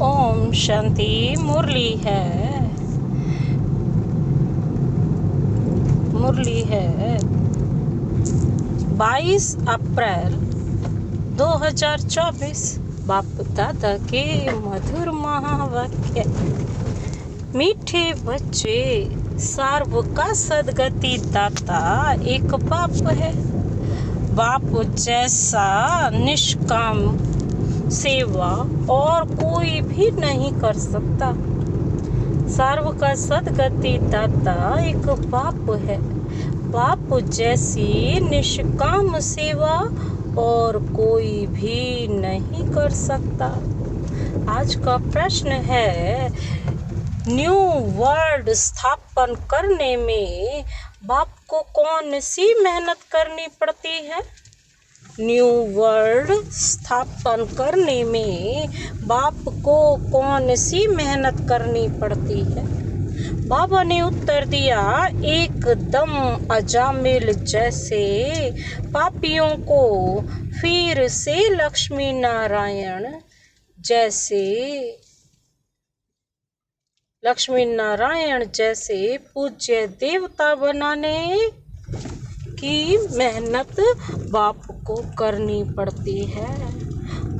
ओम शांति। मुरली है 22 अप्रैल 2024। बाप दादा के मधुर महावाक्य। मीठे बच्चे, सर्व का सदगति दाता एक बाप है। बाप जैसा निष्काम सेवा और कोई भी नहीं कर सकता। सर्व का सदगति दाता एक बाप है। बाप जैसी निष्काम सेवा और कोई भी नहीं कर सकता। आज का प्रश्न है, न्यू वर्ल्ड स्थापन करने में बाप को कौन सी मेहनत करनी पड़ती है? न्यू वर्ल्ड स्थापन करने में बाप को कौन सी मेहनत करनी पड़ती है? बाबा ने उत्तर दिया, एकदम अजामिल जैसे पापियों को फिर से लक्ष्मी नारायण जैसे पूज्य देवता बनाने की मेहनत बाप को करनी पड़ती है।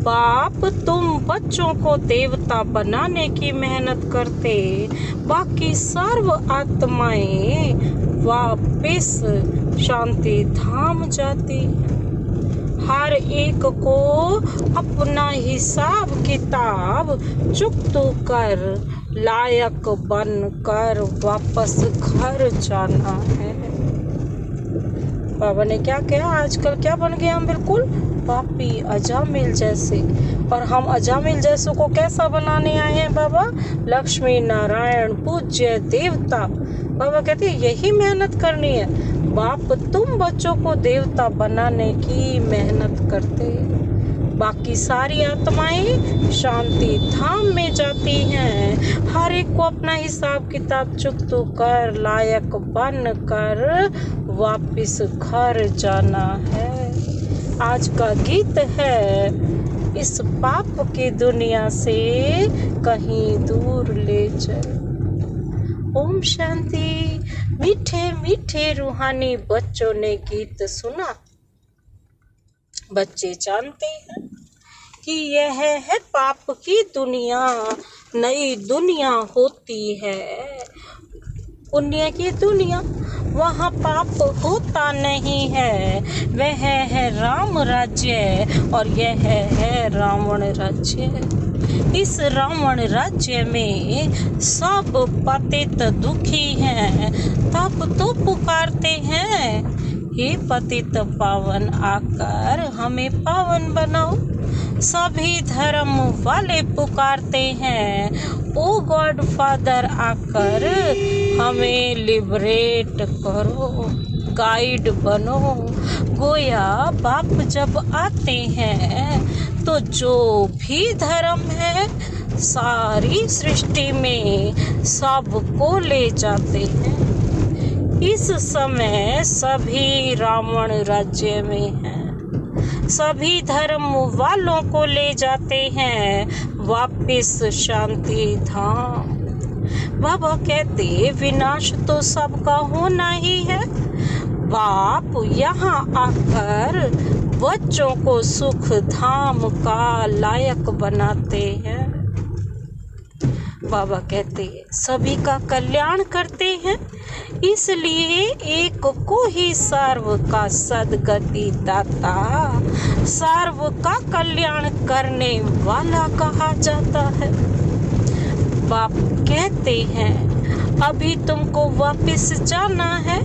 बाप तुम बच्चों को देवता बनाने की मेहनत करते, बाकी सर्व आत्माएं वापिस शांति धाम जाती। हर एक को अपना हिसाब किताब चुकता कर लायक बनकर वापस घर जाना है। बाबा ने क्या कहा, आजकल क्या बन गए हम? बिल्कुल पापी, अजामिल जैसे। और हम अजामिल जैसों को कैसा बनाने आए हैं बाबा? लक्ष्मी नारायण पूज्य देवता। बाबा कहते हैं यही मेहनत करनी है। बाप तुम बच्चों को देवता बनाने की मेहनत करते, बाकी सारी आत्माएं शांति धाम में जाती हैं। हर एक को अपना हिसाब किताब चुकता कर लायक बन कर वापिस घर जाना है। आज का गीत है, इस पाप की दुनिया से कहीं दूर ले चल। ओम शांति। मीठे मीठे रूहानी बच्चों ने गीत सुना। बच्चे जानते हैं कि यह है पाप की दुनिया, नई दुनिया होती है। पुण्य की दुनिया, वहाँ पाप होता नहीं है। वह है राम राज्य और यह है रावण राज्य। इस रावण राज्य में सब पतित दुखी हैं, तब तो पुकारते हैं, हे पतित पावन आकर हमें पावन बनाओ। सभी धर्म वाले पुकारते हैं, ओ गॉड फादर आकर हमें लिबरेट करो, गाइड बनो। गोया बाप जब आते हैं तो जो भी धर्म है सारी सृष्टि में सबको ले जाते हैं। इस समय सभी रावण राज्य में हैं। सभी धर्म वालों को ले जाते हैं वापिस शांति धाम। बाबा कहते, विनाश तो सबका होना ही है। बाप यहाँ आकर बच्चों को सुख धाम का लायक बनाते हैं। बाबा कहते हैं सभी का कल्याण करते हैं, इसलिए एक को ही सर्व का सदगति दाता, सर्व का कल्याण करने वाला कहा जाता है। बाप कहते हैं अभी तुमको वापिस जाना है।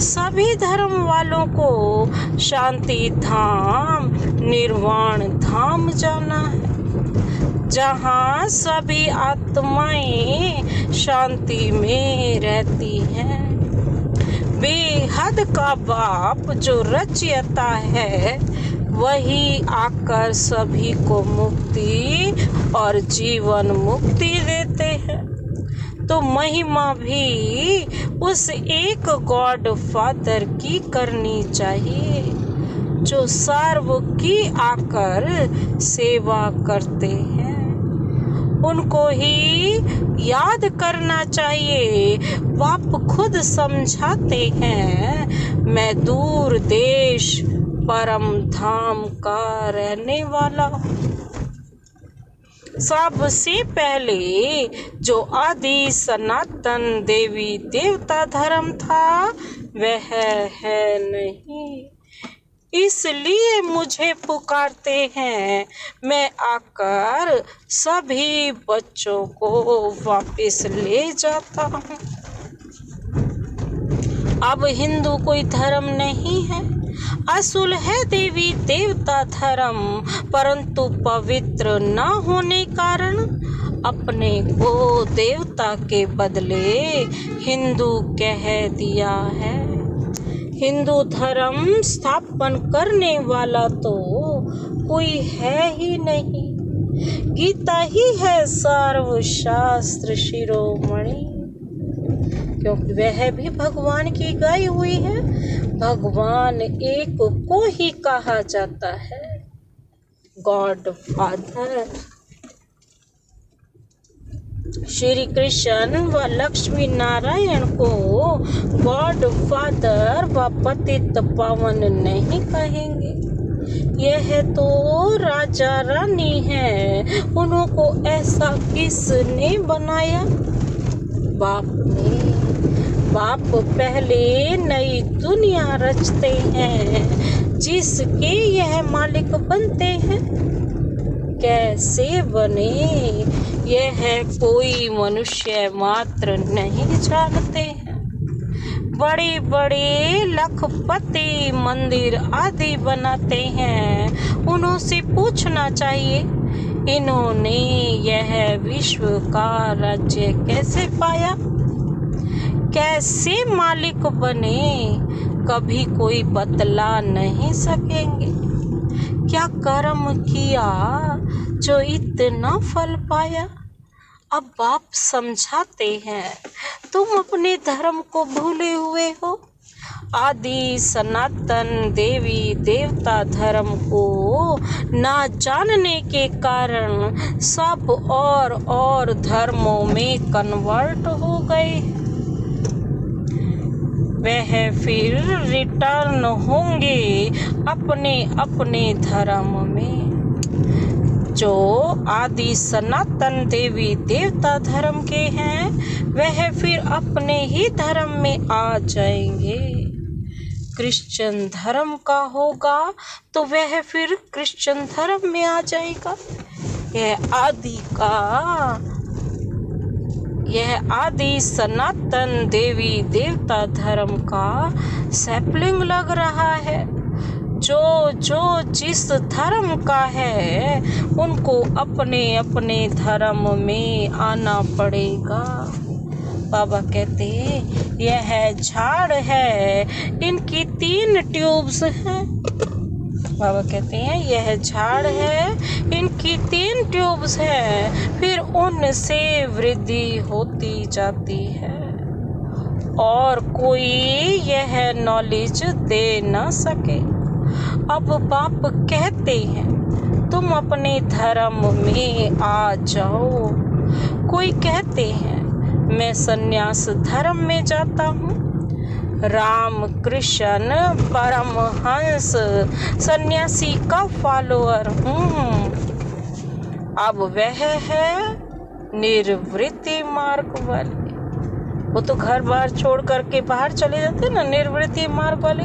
सभी धर्म वालों को शांति धाम निर्वाण धाम जाना है, जहाँ सभी आत्माएं शांति में रहती हैं। बेहद का बाप जो रचयिता है, वही आकर सभी को मुक्ति और जीवन मुक्ति देते हैं। तो महिमा भी उस एक गॉड फादर की करनी चाहिए, जो सर्व की आकर सेवा करते हैं। उनको ही याद करना चाहिए। बाप खुद समझाते हैं, मैं दूर देश परम धाम का रहने वाला हूँ। सबसे पहले जो आदि सनातन देवी देवता धर्म था वह है नहीं, इसलिए मुझे पुकारते हैं। मैं आकर सभी बच्चों को वापस ले जाता हूँ। अब हिंदू कोई धर्म नहीं है, असुल है देवी देवता धर्म, परंतु पवित्र न होने कारण अपने को देवता के बदले हिंदू कह दिया है। हिंदू धर्म स्थापन करने वाला तो कोई है ही नहीं, गीता ही है सर्वशास्त्र शिरोमणि, क्योंकि वह भी भगवान की गाई हुई है। भगवान एक को ही कहा जाता है, गॉड फादर। श्री कृष्ण व लक्ष्मी नारायण को गॉड फादर व पतित पावन नहीं कहेंगे। यह तो राजा रानी है, उनको ऐसा किसने बनाया? बाप ने। बाप पहले नई दुनिया रचते हैं, जिसके यह मालिक बनते हैं। कैसे बने यह कोई मनुष्य मात्र नहीं जानते हैं। बड़े बड़े लखपति मंदिर आदि बनाते हैं, उन्हों से पूछना चाहिए इन्होंने यह विश्व का राज्य कैसे पाया, कैसे मालिक बने? कभी कोई बतला नहीं सकेंगे। क्या कर्म किया जो इतना फल पाया? अब बाप समझाते हैं, तुम अपने धर्म को भूले हुए हो। आदि सनातन देवी देवता धर्म को ना जानने के कारण सब और धर्मों में कन्वर्ट हो गए। वह फिर रिटर्न होंगे अपने अपने धर्म में। जो आदि सनातन देवी देवता धर्म के हैं वह फिर अपने ही धर्म में आ जाएंगे। क्रिश्चियन धर्म का होगा तो वह फिर क्रिश्चियन धर्म में आ जाएगा। यह आदि सनातन देवी देवता धर्म का सैपलिंग लग रहा है। जो जिस धर्म का है उनको अपने अपने धर्म में आना पड़ेगा। बाबा कहते हैं यह झाड़ है, इनकी 3 ट्यूब्स हैं। बाबा कहते हैं यह झाड़ है, इनकी 3 ट्यूब्स हैं, फिर उनसे वृद्धि होती जाती है और कोई यह नॉलेज दे न सके। अब बाप कहते हैं तुम अपने धर्म में आ जाओ। कोई कहते हैं मैं सन्यास धर्म में जाता हूँ, राम कृष्ण परमहंस सन्यासी का फॉलोअर हूँ। अब वह है निर्वृत्ति मार्ग वाले, वो तो घर बार छोड़ करके बाहर चले जाते ना, निर्वृत्ति मार्ग वाले,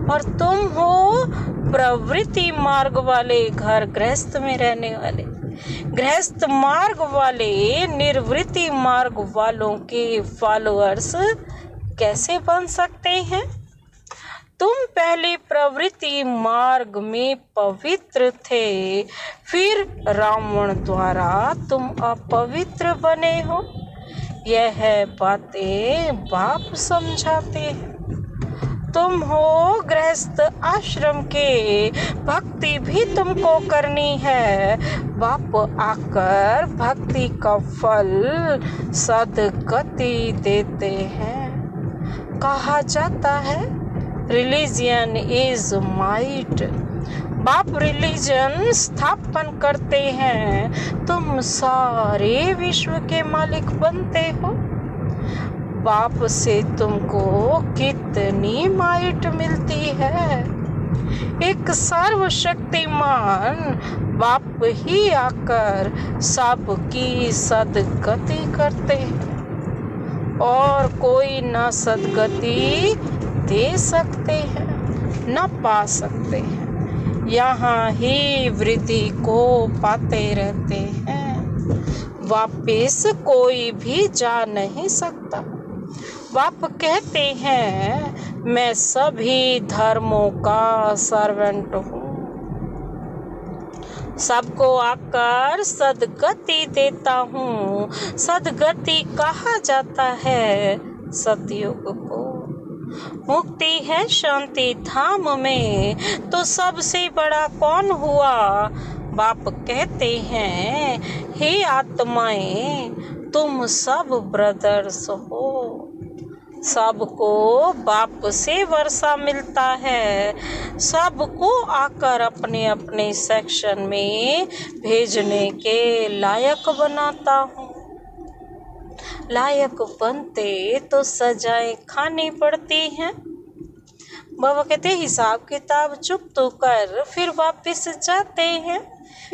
और तुम हो प्रवृत्ति मार्ग वाले, घर गृहस्थ में रहने वाले। गृहस्थ मार्ग वाले निर्वृत्ति मार्ग वालों के फॉलोअर्स कैसे बन सकते हैं? तुम पहले प्रवृत्ति मार्ग में पवित्र थे, फिर रावण द्वारा तुम अपवित्र बने हो। यह बातें बाप समझाते हैं। तुम हो गृहस्थ आश्रम के, भक्ति भी तुमको करनी है। बाप आकर भक्ति का फल सदगति देते हैं। कहा जाता है रिलीजियन इज माइट, बाप रिलीजन स्थापन करते हैं, तुम सारे विश्व के मालिक बनते हो। बाप से तुमको कितनी माइट मिलती है। एक सर्वशक्तिमान बाप ही आकर सबकी सदगति करते हैं और कोई न सदगति दे सकते हैं न पा सकते हैं, यहाँ ही वृद्धि को पाते रहते हैं, वापिस कोई भी जा नहीं सकता। बाप कहते हैं मैं सभी धर्मों का सर्वेंट हूँ, सबको आकर सदगति देता हूँ। सदगति कहा जाता है सतयुग को। मुक्ति है शांति धाम में, तो सबसे बड़ा कौन हुआ? बाप कहते हैं हे आत्माएं, तुम सब ब्रदर्स हो। सबको बाप से वर्षा मिलता है, सबको आकर अपने अपने सेक्शन में भेजने के लायक बनाता हूँ। लायक बनते तो सजाएं खानी पड़ती हैं। बाबा कहते हिसाब किताब चुप तो कर, फिर वापस जाते हैं।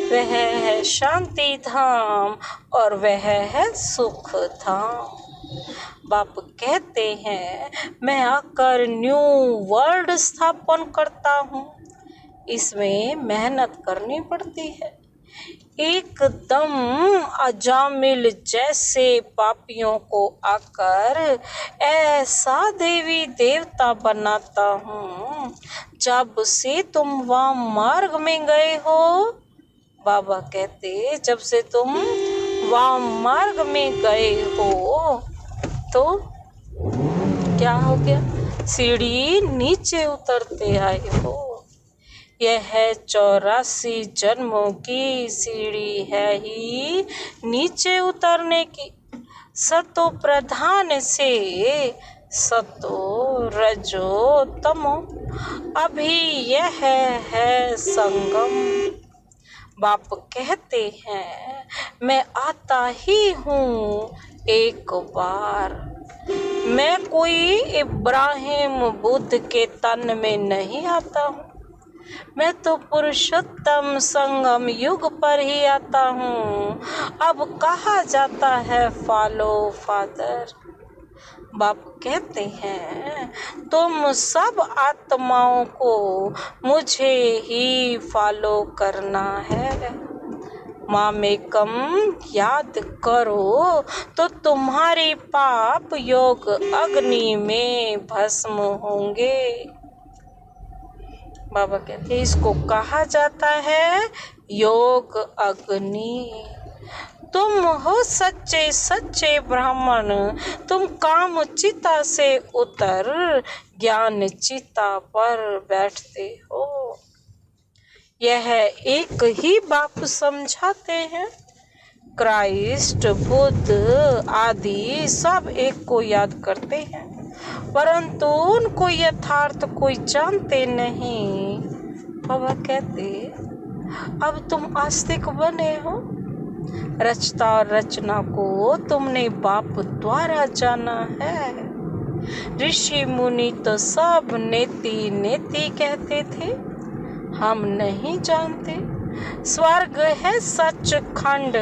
वह है शांति धाम और वह है सुख धाम। बाप कहते हैं मैं आकर न्यू वर्ल्ड स्थापन करता हूँ, इसमें मेहनत करनी पड़ती है। एकदम अजामिल जैसे पापियों को आकर ऐसा देवी देवता बनाता हूँ, जब से तुम वहाँ मार्ग में गए हो। बाबा कहते जब से तुम वहाँ मार्ग में गए हो तो क्या हो गया? सीढ़ी नीचे उतरते आए हो। यह है 84 जन्मों की सीढ़ी है ही नीचे उतरने की। सतो प्रधान से सतो रजो तमो, अभी यह है संगम। बाप कहते हैं मैं आता ही हूँ एक बार। मैं कोई इब्राहिम बुद्ध के तन में नहीं आता हूँ, मैं तो पुरुषोत्तम संगम युग पर ही आता हूँ। अब कहा जाता है फॉलो फादर। बाप कहते हैं तुम सब आत्माओं को मुझे ही फॉलो करना है। मामेकम याद करो तो तुम्हारे पाप योग अग्नि में भस्म होंगे। बाबा कहते हैं इसको कहा जाता है योग अग्नि। तुम हो सच्चे सच्चे ब्राह्मण, तुम काम चिता से उतर ज्ञान चिता पर बैठते हो। यह एक ही बाप समझाते हैं। क्राइस्ट बुद्ध आदि सब एक को याद करते हैं, परंतु उनको यथार्थ कोई जानते नहीं। बाबा कहते अब तुम आस्तिक बने हो, रचता और रचना को तुमने बाप द्वारा जाना है। ऋषि मुनि तो सब नेति नेति कहते थे, हम नहीं जानते। स्वर्ग है सचखंड,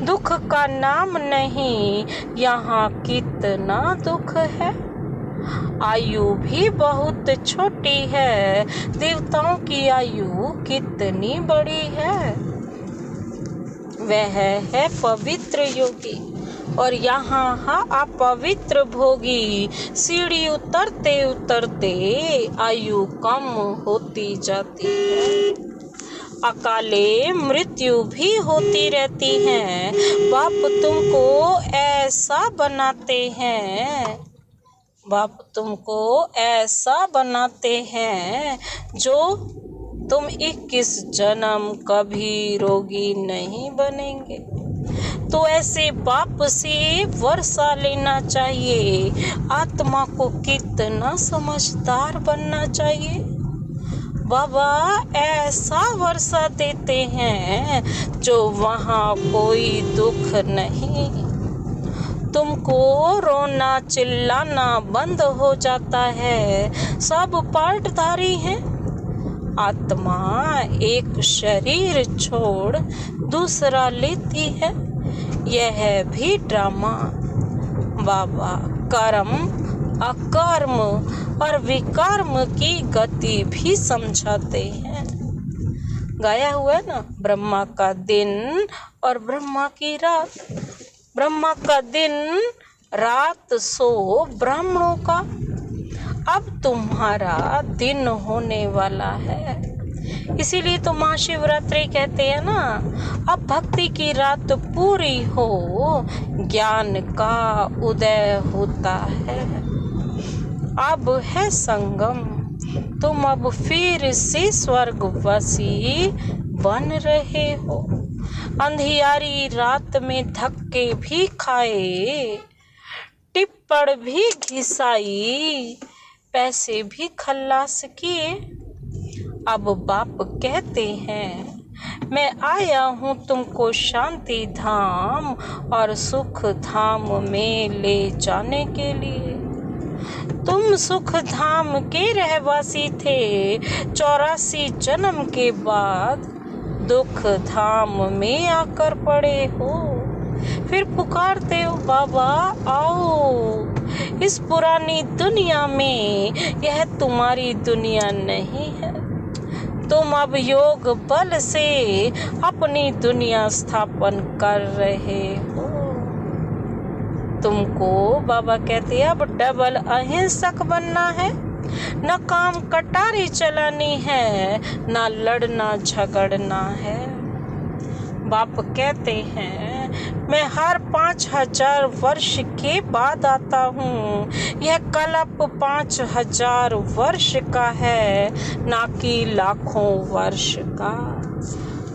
दुख का नाम नहीं, यहाँ कितना दुख है। आयु भी बहुत छोटी है, देवताओं की आयु कितनी बड़ी है। वह है पवित्र योगी और यहाँ अपवित्र भोगी। सीढ़ी उतरते उतरते आयु कम होती जाती है, अकाले मृत्यु भी होती रहती है। बाप तुमको ऐसा बनाते हैं, बाप तुमको ऐसा बनाते हैं जो तुम 21 जन्म कभी रोगी नहीं बनेंगे। तो ऐसे बाप से वर्षा लेना चाहिए। आत्मा को कितना समझदार बनना चाहिए। बाबा ऐसा वर्षा देते हैं जो वहाँ कोई दुख नहीं। तुमको रोना चिल्लाना बंद हो जाता है, सब पार्टधारी हैं। आत्मा एक शरीर छोड़ दूसरा लेती है, यह भी ड्रामा। बाबा कर्म अकर्म और विकर्म की गति भी समझाते हैं। गाया हुआ है ना, ब्रह्मा का दिन और ब्रह्मा की रात। ब्रह्मा का दिन रात सो ब्राह्मणों का। अब तुम्हारा दिन होने वाला है, इसीलिए तो महाशिवरात्रि कहते हैं ना। अब भक्ति की रात पूरी हो, ज्ञान का उदय होता है। अब है संगम, तुम अब फिर से स्वर्गवासी बन रहे हो। अंधियारी रात में धक्के भी खाए, टिप्पण भी घिसाई, पैसे भी खल्लास किए। अब बाप कहते हैं मैं आया हूँ तुमको शांति धाम और सुख धाम में ले जाने के लिए। तुम सुख धाम के रहवासी थे, 84 जन्म के बाद दुख धाम में आकर पड़े हो। फिर पुकारते हो बाबा आओ, इस पुरानी दुनिया में यह तुम्हारी दुनिया नहीं है। तुम अब योग बल से अपनी दुनिया स्थापन कर रहे हो। तुमको बाबा कहते हैं अब डबल अहिंसक बनना है, न काम कटारी चलानी है, न लड़ना झगड़ना है। बाप कहते हैं मैं हर 5000 वर्ष के बाद आता हूँ, यह कल्प 5000 वर्ष का है, ना कि लाखों वर्ष का।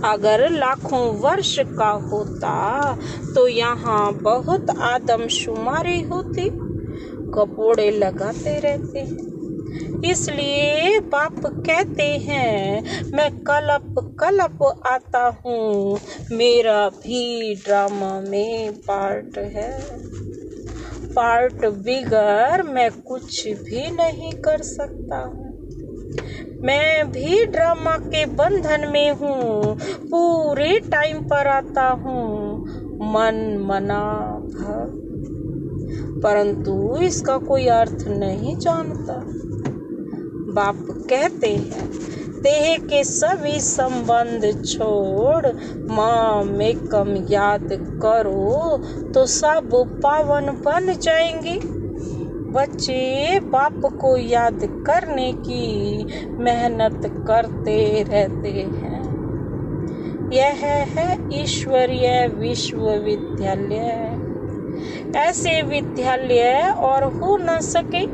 अगर लाखों वर्ष का होता तो यहाँ बहुत आदमशुमारी होती, कपोड़े लगाते रहते। इसलिए बाप कहते हैं मैं कल्प आता हूँ, मेरा भी ड्रामा में पार्ट है। पार्ट बिगर मैं कुछ भी नहीं कर सकता हूँ। मैं भी ड्रामा के बंधन में हूँ, पूरे टाइम पर आता हूँ, मन मना भव, परंतु इसका कोई अर्थ नहीं जानता। बाप कहते हैं देह के सभी संबंध छोड़ माँ में कम याद करो तो सब पावन बन जाएंगे। बच्चे बाप को याद करने की मेहनत करते रहते हैं। यह है ईश्वरीय विश्वविद्यालय। ऐसे विद्यालय और हो न सके।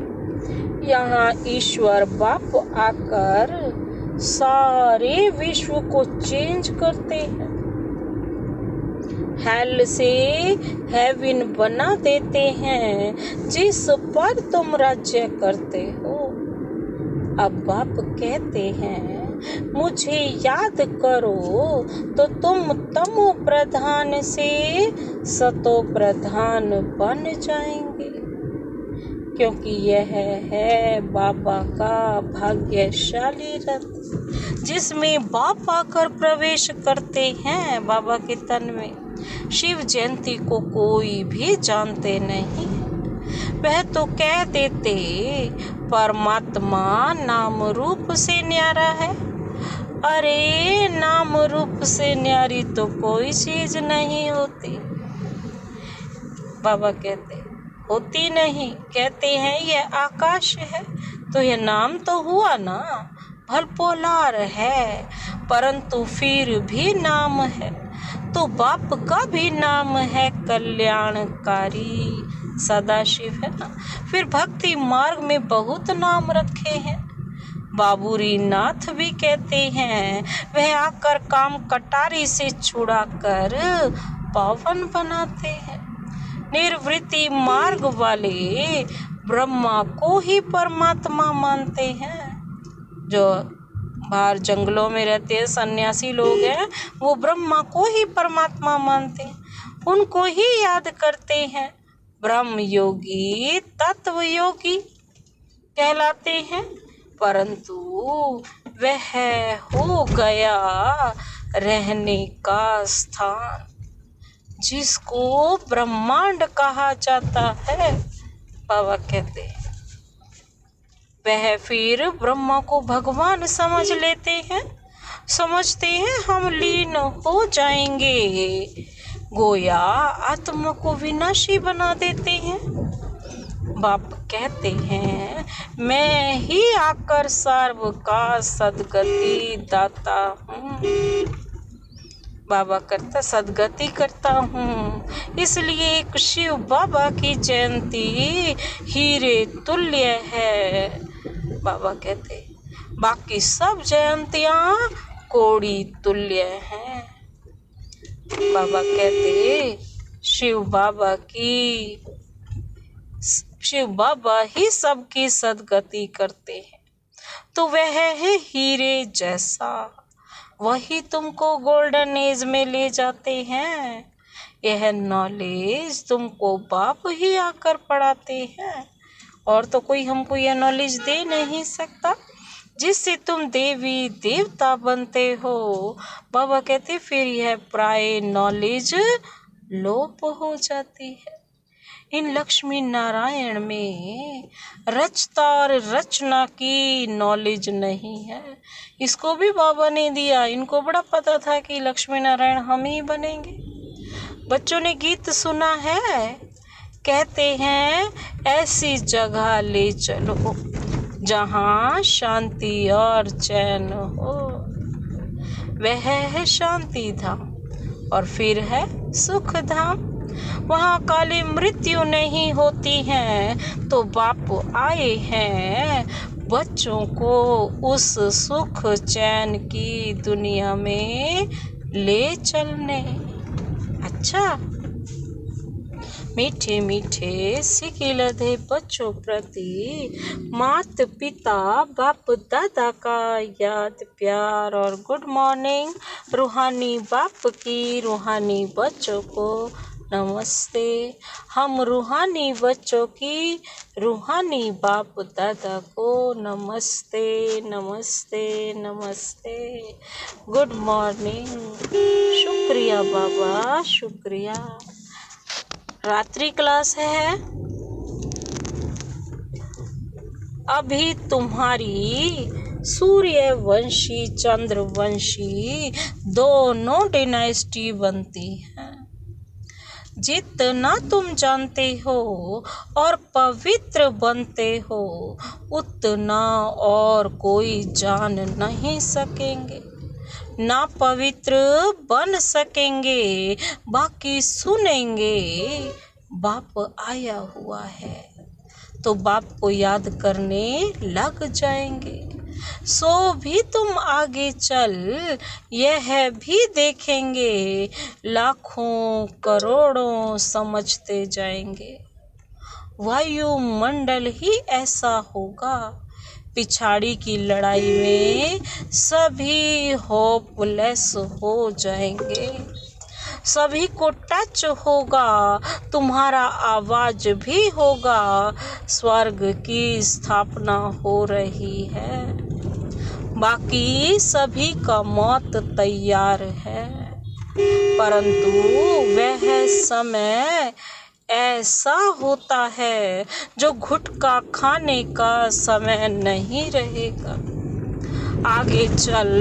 यहाँ ईश्वर बाप आकर सारे विश्व को चेंज करते हैं, हेल से हेवन बना देते हैं जिस पर तुम राज्य करते हो। अब बाप कहते हैं मुझे याद करो तो तुम तमो प्रधान से सतो प्रधान बन जाएंगे, क्योंकि यह है बाबा का भाग्यशाली रथ जिसमें बाप आकर प्रवेश करते हैं बाबा के तन में। शिव जयंती को कोई भी जानते नहीं, वह तो कह देते परमात्मा नाम रूप से न्यारा है। अरे नाम रूप से न्यारी तो कोई चीज नहीं होती। बाबा कहते होती नहीं, कहते हैं यह आकाश है तो यह नाम तो हुआ ना, भलपोलार है परंतु फिर भी नाम है। तो बाप का भी नाम है कल्याणकारी सदाशिव, है ना। फिर भक्ति मार्ग में बहुत नाम रखे हैं। बाबूरी नाथ भी कहते हैं वह आकर काम कटारी से छुड़ाकर पावन बनाते हैं। निर्वृत्ति मार्ग वाले ब्रह्मा को ही परमात्मा मानते हैं। जो बाहर जंगलों में रहते हैं सन्यासी लोग हैं, वो ब्रह्मा को ही परमात्मा मानते हैं, उनको ही याद करते हैं। ब्रह्म योगी तत्व योगी कहलाते हैं, परंतु वह हो गया रहने का स्थान जिसको ब्रह्मांड कहा जाता है। बाबा कहते हैं वह फिर ब्रह्मा को भगवान समझ लेते हैं, समझते हैं हम लीन हो जाएंगे, गोया आत्मा को विनाशी बना देते हैं। बाप कहते हैं मैं ही आकर सर्व का सदगति दाता हूँ। बाबा करता सदगति करता हूँ, इसलिए एक शिव बाबा की जयंती हीरे तुल्य है। बाबा कहते बाकी सब जयंतियाँ कोड़ी तुल्य हैं। बाबा कहते शिव बाबा ही सबकी सदगति करते हैं, तो वह है हीरे जैसा, वही तुमको गोल्डन एज में ले जाते हैं। यह नॉलेज तुमको बाप ही आकर पढ़ाते हैं, और तो कोई हमको यह नॉलेज दे नहीं सकता जिससे तुम देवी देवता बनते हो। बाबा कहते फिर यह प्राय नॉलेज लोप हो जाती है। इन लक्ष्मी नारायण में रचता और रचना की नॉलेज नहीं है, इसको भी बाबा ने दिया। इनको बड़ा पता था कि लक्ष्मी नारायण हम ही बनेंगे। बच्चों ने गीत सुना है, कहते हैं ऐसी जगह ले चलो जहाँ शांति और चैन हो, वह है शांति धाम, और फिर है सुख धाम। वहाँ काली मृत्यु नहीं होती है, तो बाप आए हैं बच्चों को उस सुख चैन की दुनिया में ले चलने। अच्छा, मीठे मीठे सिकिलधे बच्चों प्रति माता पिता बाप दादा का याद प्यार और गुड मॉर्निंग। रूहानी बाप की रूहानी बच्चों को नमस्ते। हम रूहानी बच्चों की रूहानी बाप दादा को नमस्ते नमस्ते नमस्ते, गुड मॉर्निंग। शुक्रिया बाबा, शुक्रिया। रात्रि क्लास है, अभी तुम्हारी सूर्यवंशी चंद्रवंशी दोनों डायनेस्टी बनती हैं। जितना तुम जानते हो और पवित्र बनते हो, उतना और कोई जान नहीं सकेंगे, ना पवित्र बन सकेंगे। बाकी सुनेंगे बाप आया हुआ है तो बाप को याद करने लग जाएंगे। सो भी तुम आगे चल यह भी देखेंगे, लाखों करोड़ों समझते जाएंगे। वायुमंडल ही ऐसा होगा, पिछाड़ी की लड़ाई में सभी होपलेस हो जाएंगे। सभी को टच होगा, तुम्हारा आवाज भी होगा। स्वर्ग की स्थापना हो रही है, बाकी सभी का मौत तैयार है। परंतु वह समय ऐसा होता है जो गुटखा खाने का समय नहीं रहेगा। आगे चल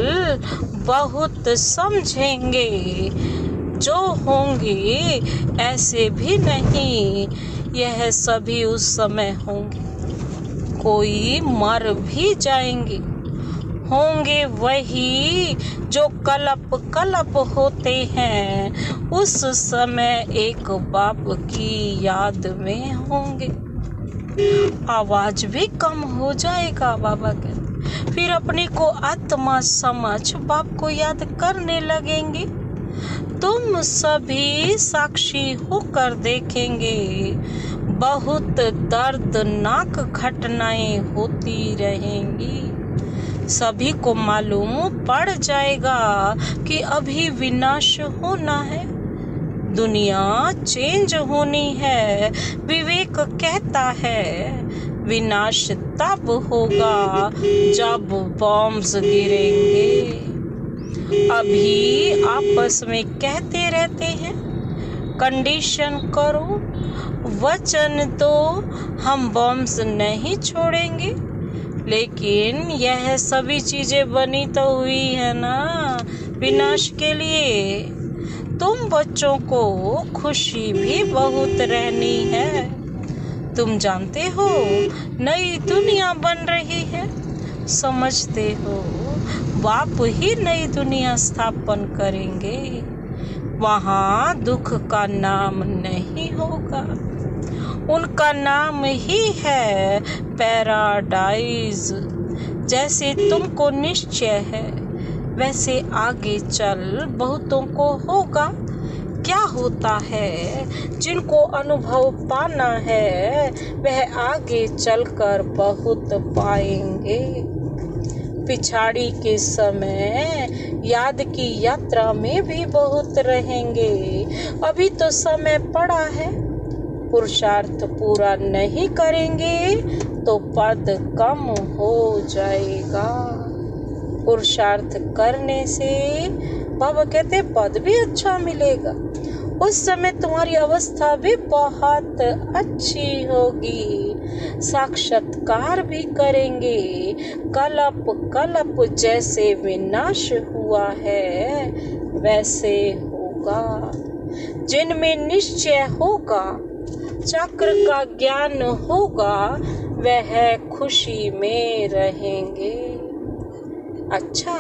बहुत समझेंगे, जो होंगे ऐसे भी नहीं, यह सभी उस समय होंगे। कोई मर भी जाएंगे, होंगे वही जो कलप कलप होते हैं, उस समय एक बाप की याद में होंगे। आवाज भी कम हो जाएगा, बाबा कहते। फिर अपने को आत्मा समझ बाप को याद करने लगेंगे। तुम सभी साक्षी होकर देखेंगे, बहुत दर्दनाक घटनाएं होती रहेंगी। सभी को मालूम पड़ जाएगा कि अभी विनाश होना है, दुनिया चेंज होनी है। विवेक कहता है विनाश तब होगा जब बॉम्ब्स गिरेंगे। अभी आपस में कहते रहते हैं कंडीशन करो, वचन दो, हम बॉम्ब्स नहीं छोड़ेंगे। लेकिन यह सभी चीजें बनी तो हुई है ना विनाश के लिए। तुम बच्चों को खुशी भी बहुत रहनी है। तुम जानते हो नई दुनिया बन रही है, समझते हो बाप ही नई दुनिया स्थापन करेंगे। वहाँ दुख का नाम नहीं होगा, उनका नाम ही है पैराडाइज। जैसे तुमको निश्चय है वैसे आगे चल बहुतों को होगा। क्या होता है जिनको अनुभव पाना है वह आगे चलकर बहुत पाएंगे। पिछाड़ी के समय याद की यात्रा में भी बहुत रहेंगे। अभी तो समय पड़ा है, पुरुषार्थ पूरा नहीं करेंगे तो पद कम हो जाएगा। पुरुषार्थ करने से बाबा कहते पद भी अच्छा मिलेगा। उस समय तुम्हारी अवस्था भी बहुत अच्छी होगी, साक्षात्कार भी करेंगे। कलप कलप जैसे विनाश हुआ है वैसे होगा। जिनमें निश्चय होगा, चक्र का ज्ञान होगा, वह खुशी में रहेंगे। अच्छा,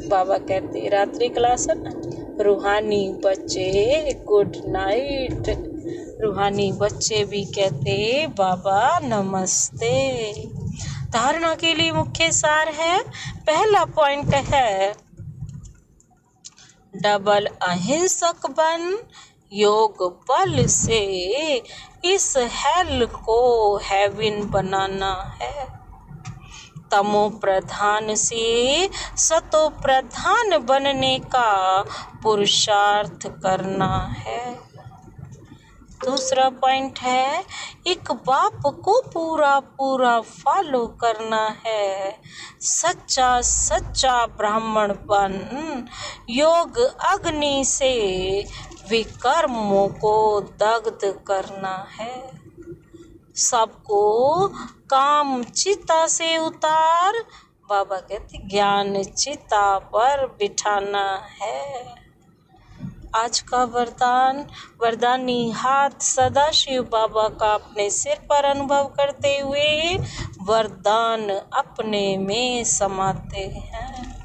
बाबा कहते रात्रि क्लास है ना, रूहानी बच्चे गुड नाइट। रूहानी बच्चे भी कहते बाबा नमस्ते। धारणा के लिए मुख्य सार है, पहला पॉइंट है डबल अहिंसक बन, योग बल से इस हेल को हेवन बनाना है। तमो प्रधान से सतो प्रधान बनने का पुरुषार्थ करना है। दूसरा पॉइंट है एक बाप को पूरा पूरा फॉलो करना है। सच्चा सच्चा ब्राह्मण बन, योग अग्नि से विकर्मों को दग्ध करना है। सबको काम चिता से उतार, बाबा कहते ज्ञान चिता पर बिठाना है। आज का वरदान, वरदानी हाथ सदाशिव बाबा का अपने सिर पर अनुभव करते हुए वरदान अपने में समाते हैं।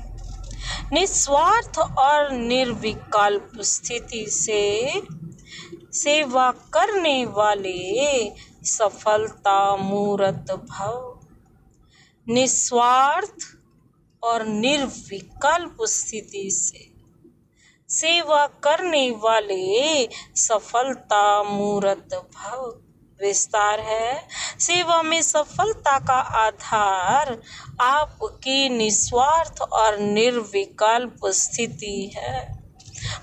निस्वार्थ और निर्विकल्प स्थिति से सेवा करने वाले सफलता मूर्त भव। निस्वार्थ और निर्विकल्प स्थिति से सेवा करने वाले सफलता मूर्त भव। विस्तार है, सेवा में सफलता का आधार आपकी निस्वार्थ और निर्विकल्प स्थिति है।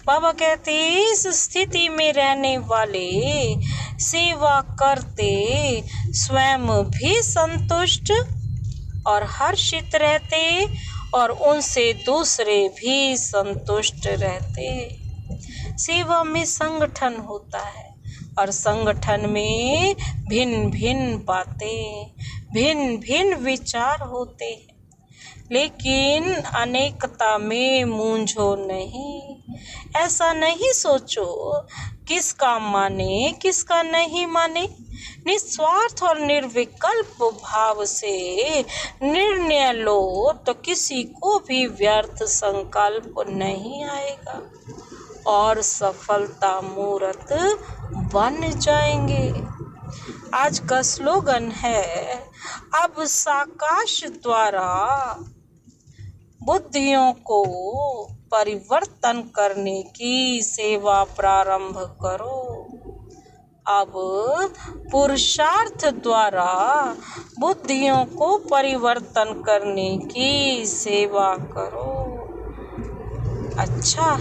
बाबा कहते इस स्थिति में रहने वाले सेवा करते स्वयं भी संतुष्ट और हर्षित रहते और उनसे दूसरे भी संतुष्ट रहते। सेवा में संगठन होता है और संगठन में भिन्न भिन्न बातें, भिन्न भिन्न विचार होते हैं, लेकिन अनेकता में मूंझो नहीं। ऐसा नहीं सोचो किसका माने किसका नहीं माने। निस्वार्थ और निर्विकल्प भाव से निर्णय लो तो किसी को भी व्यर्थ संकल्प नहीं आएगा और सफलता मूर्त बन जाएंगे। आज का स्लोगन है, अब साकाश द्वारा बुद्धियों को परिवर्तन करने की सेवा प्रारंभ करो। अब पुरुषार्थ द्वारा बुद्धियों को परिवर्तन करने की सेवा करो। अच्छा।